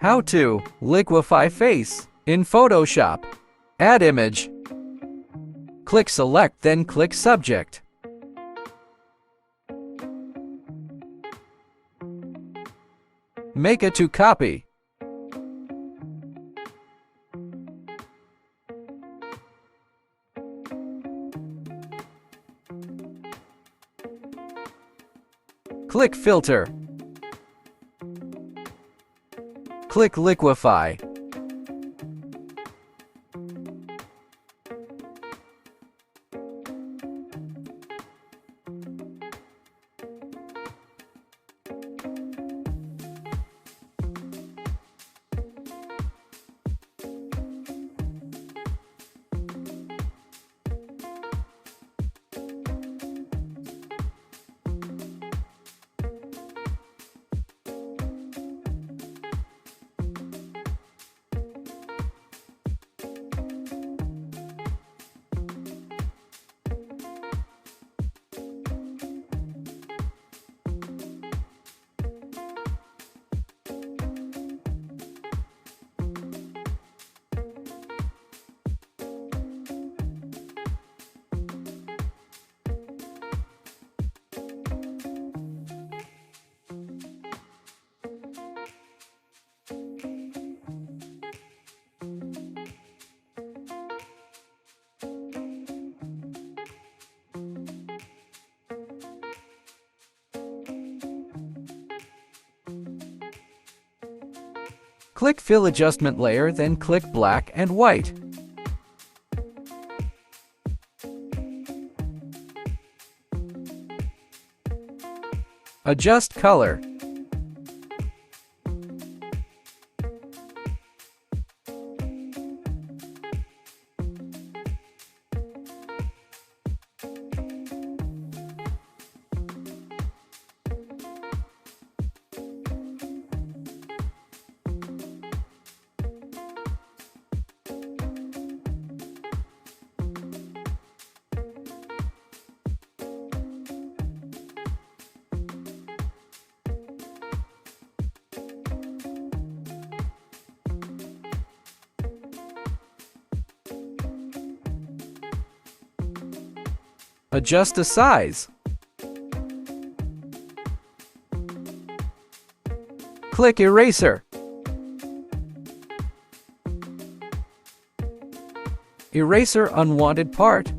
How to liquify face in Photoshop. Add image. Click Select, then click Subject. Make a to copy. Click Filter. Click Liquify. Click Fill Adjustment Layer, then click Black and White. Adjust color. Adjust the size. Click Eraser. Eraser unwanted part.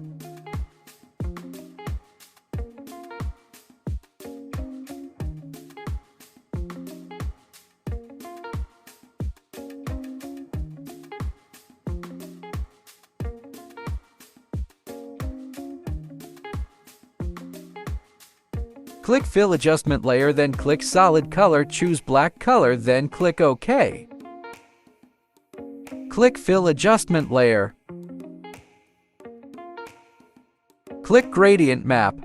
Click Fill Adjustment Layer, then click Solid Color, choose Black Color, then click OK. Click Fill Adjustment Layer. Click Gradient Map.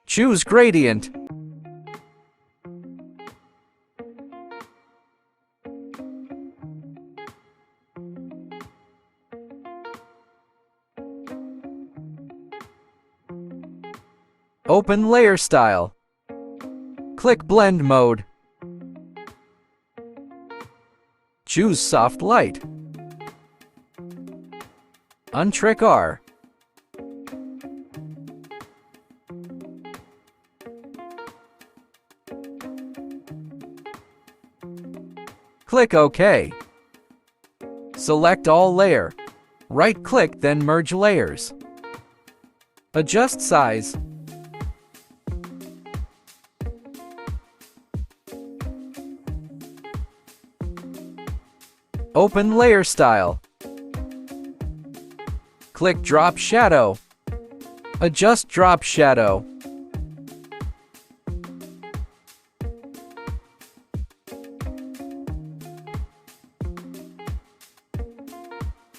Choose Gradient. Open Layer Style. Click Blend Mode. Choose Soft Light. Untrick R. Click OK. Select all layer. Right-click, then merge layers. Adjust size. Open Layer Style. Click Drop Shadow. Adjust Drop Shadow.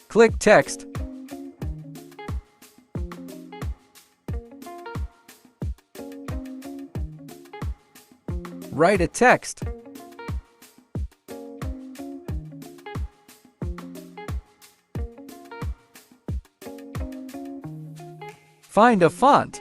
Click Text. Write a text. Find a font.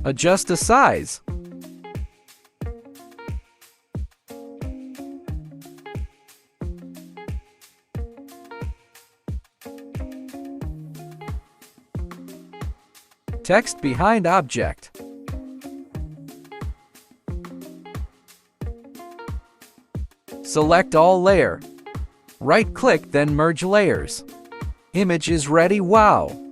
Adjust the size. Text behind object. Select all layer. Right-click then merge layers. Image is ready. Wow!